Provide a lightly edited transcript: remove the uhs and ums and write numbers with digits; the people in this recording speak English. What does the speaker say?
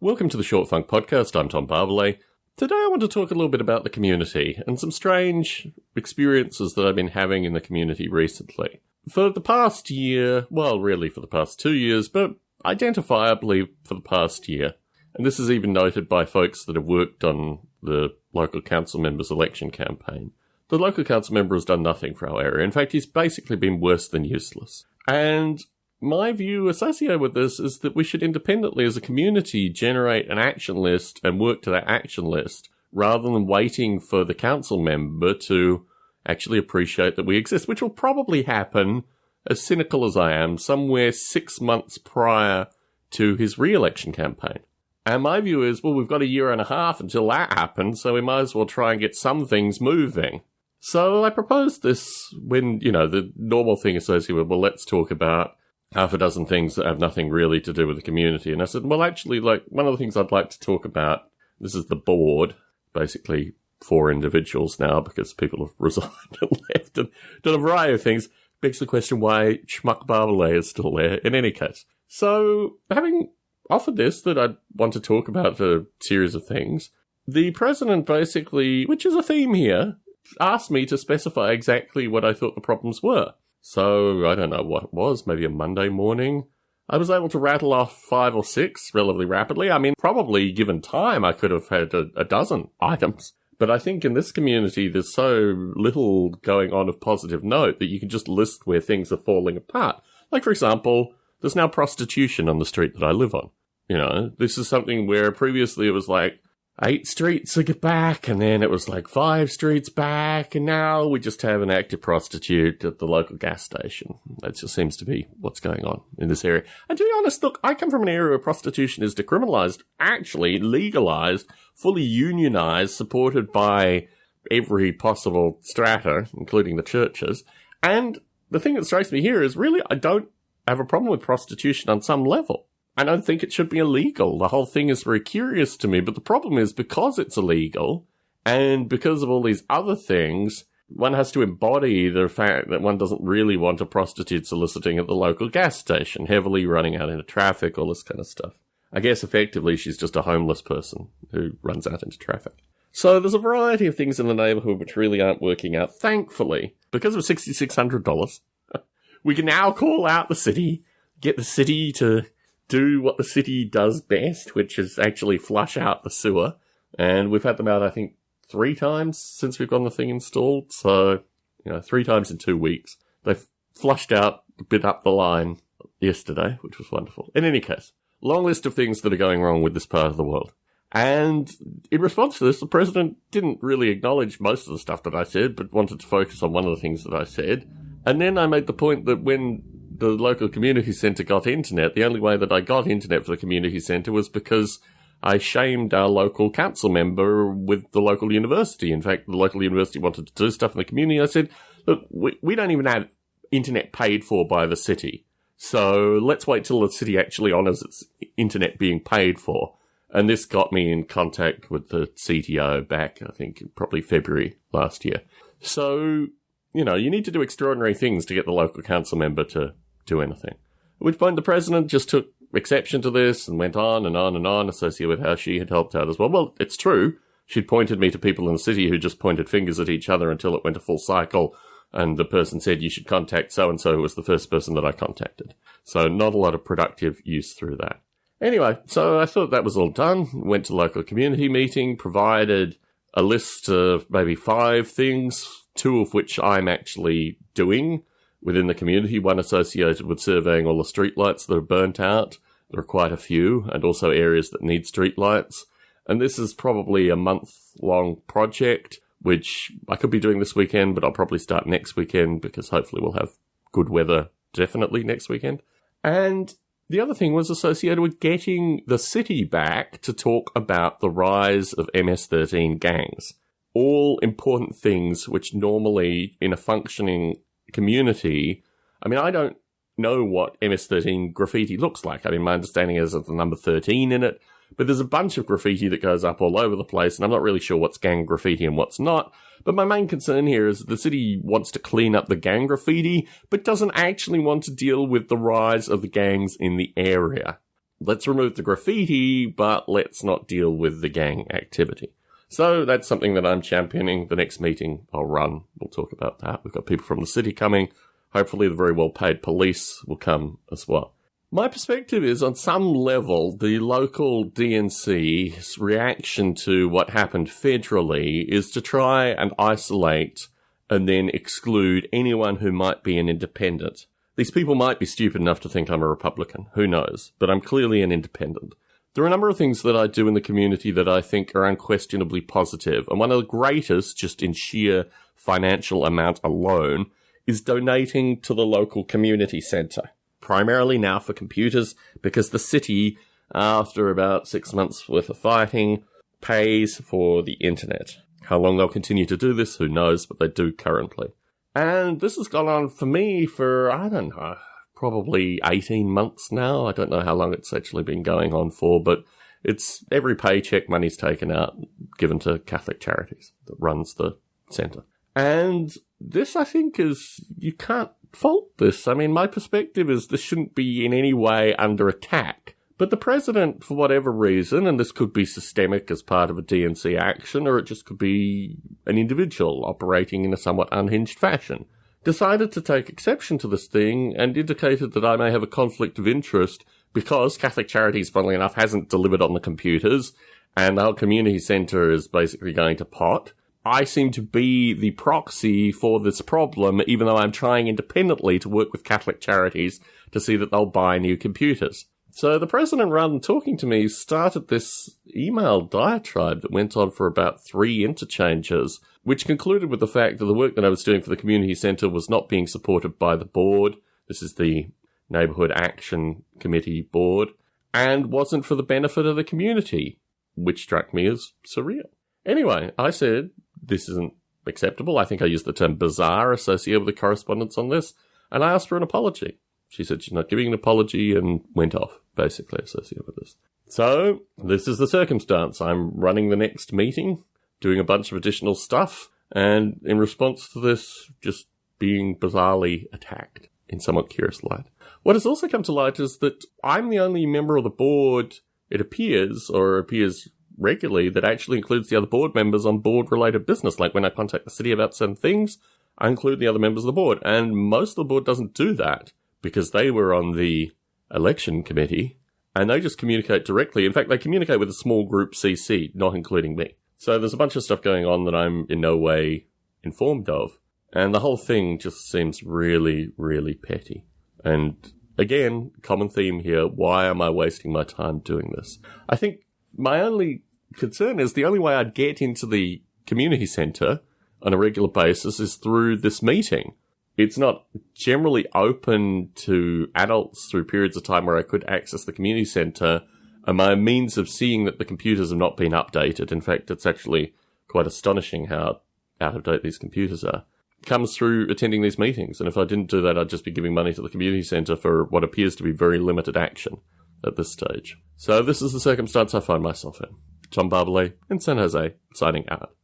Welcome to the Short Funk Podcast. I'm Tom Barbalet. Today I want to talk a little bit about the community and some strange experiences that I've been having in the community recently. For the past year, well, really for the past 2 years, but identifiably for the past year, and this is even noted by folks that have worked on the local council member's election campaign. The local council member has done nothing for our area. In fact, he's basically been worse than useless. And my view associated with this is that we should independently, as a community, generate an action list and work to that action list rather than waiting for the council member to actually appreciate that we exist, which will probably happen, as cynical as I am, somewhere 6 months prior to his re-election campaign. And my view is, well, we've got a year and a half until that happens, so we might as well try and get some things moving. So I proposed this when, the normal thing associated with, well, let's talk about half a dozen things that have nothing really to do with the community. And I said, well, actually, one of the things I'd like to talk about, this is the board, basically 4 individuals now because people have resigned and left and done a variety of things. Begs the question why Schmuck Barbalet is still there in any case. So having offered this, that I'd want to talk about a series of things, the president basically, which is a theme here, asked me to specify exactly what I thought the problems were. So, I don't know what it was, maybe a Monday morning. I was able to rattle off 5 or 6 relatively rapidly. I mean, probably given time, I could have had a dozen items. But I think in this community, there's so little going on of positive note that you can just list where things are falling apart. Like, for example, there's now prostitution on the street that I live on. This is something where previously it was like 8 streets back, and then it was like 5 streets back, and now we just have an active prostitute at the local gas station. That just seems to be what's going on in this area. And to be honest, look, I come from an area where prostitution is decriminalized, actually legalized, fully unionized, supported by every possible strata, including the churches. And the thing that strikes me here is really I don't have a problem with prostitution on some level. I don't think it should be illegal. The whole thing is very curious to me, but the problem is because it's illegal and because of all these other things, one has to embody the fact that one doesn't really want a prostitute soliciting at the local gas station, heavily running out into traffic, all this kind of stuff. I guess effectively she's just a homeless person who runs out into traffic. So there's a variety of things in the neighborhood which really aren't working out. Thankfully, because of $6,600, we can now call out the city, get the city to do what the city does best, which is actually flush out the sewer. And we've had them out, I think, 3 times since we've got the thing installed. So, 3 times in 2 weeks. They've flushed out a bit up the line yesterday, which was wonderful. In any case, long list of things that are going wrong with this part of the world. And in response to this, the president didn't really acknowledge most of the stuff that I said, but wanted to focus on one of the things that I said. And then I made the point that when the local community centre got internet, the only way that I got internet for the community centre was because I shamed our local council member with the local university. In fact, the local university wanted to do stuff in the community. I said, look, we don't even have internet paid for by the city. So let's wait till the city actually honours its internet being paid for. And this got me in contact with the CTO back, I think, probably February last year. So, you need to do extraordinary things to get the local council member to do anything. At which point the president just took exception to this and went on and on and on, associated with how she had helped out as well. Well, it's true. She'd pointed me to people in the city who just pointed fingers at each other until it went a full cycle, and the person said, you should contact so-and-so, who was the first person that I contacted. So not a lot of productive use through that. Anyway, so I thought that was all done. Went to local community meeting, provided a list of maybe 5 things, 2 of which I'm actually doing within the community, one associated with surveying all the streetlights that are burnt out. There are quite a few, and also areas that need streetlights. And this is probably a month-long project, which I could be doing this weekend, but I'll probably start next weekend because hopefully we'll have good weather definitely next weekend. And the other thing was associated with getting the city back to talk about the rise of MS-13 gangs. All important things which normally, in a functioning community, I don't know what MS-13 graffiti looks like. My understanding is there's the number 13 in it, but there's a bunch of graffiti that goes up all over the place, and I'm not really sure what's gang graffiti and what's not. But my main concern here is the city wants to clean up the gang graffiti, but doesn't actually want to deal with the rise of the gangs in the area. let's remove the graffiti, but let's not deal with the gang activity. So that's something that I'm championing. The next meeting I'll run, we'll talk about that. We've got people from the city coming. Hopefully the very well-paid police will come as well. My perspective is, on some level, the local DNC's reaction to what happened federally is to try and isolate and then exclude anyone who might be an independent. These people might be stupid enough to think I'm a Republican. Who knows? But I'm clearly an independent. There are a number of things that I do in the community that I think are unquestionably positive. And one of the greatest, just in sheer financial amount alone, is donating to the local community centre. Primarily now for computers, because the city, after about 6 months worth of fighting, pays for the internet. How long they'll continue to do this, who knows, but they do currently. And this has gone on for me for, I don't know, probably 18 months now. I don't know how long it's actually been going on for, but it's every paycheck money's taken out, given to Catholic Charities that runs the centre. And this, I think, is, you can't fault this. I mean, my perspective is this shouldn't be in any way under attack. But the president, for whatever reason, and this could be systemic as part of a DNC action, or it just could be an individual operating in a somewhat unhinged fashion, decided to take exception to this thing and indicated that I may have a conflict of interest because Catholic Charities, funnily enough, hasn't delivered on the computers, and the whole community centre is basically going to pot. I seem to be the proxy for this problem, even though I'm trying independently to work with Catholic Charities to see that they'll buy new computers. So the president, rather than talking to me, started this email diatribe that went on for about 3 interchanges, which concluded with the fact that the work that I was doing for the community centre was not being supported by the board. This is the Neighbourhood Action Committee board, and wasn't for the benefit of the community, which struck me as surreal. Anyway, I said, this isn't acceptable. I think I used the term bizarre associated with the correspondence on this, and I asked for an apology. She said she's not giving an apology and went off, basically, associated with this. So, this is the circumstance. I'm running the next meeting, doing a bunch of additional stuff, and in response to this, just being bizarrely attacked in somewhat curious light. What has also come to light is that I'm the only member of the board, it appears regularly, that actually includes the other board members on board-related business. Like when I contact the city about certain things, I include the other members of the board. And most of the board doesn't do that because they were on the election committee and they just communicate directly. In fact, they communicate with a small group CC, not including me. So there's a bunch of stuff going on that I'm in no way informed of. And the whole thing just seems really, really petty. And again, common theme here, why am I wasting my time doing this? I think my only concern is the only way I'd get into the community centre on a regular basis is through this meeting. It's not generally open to adults through periods of time where I could access the community centre, and my means of seeing that the computers have not been updated, in fact, it's actually quite astonishing how out of date these computers are, comes through attending these meetings. And if I didn't do that, I'd just be giving money to the community centre for what appears to be very limited action at this stage. So this is the circumstance I find myself in. Tom Barbalet in San Jose, signing out.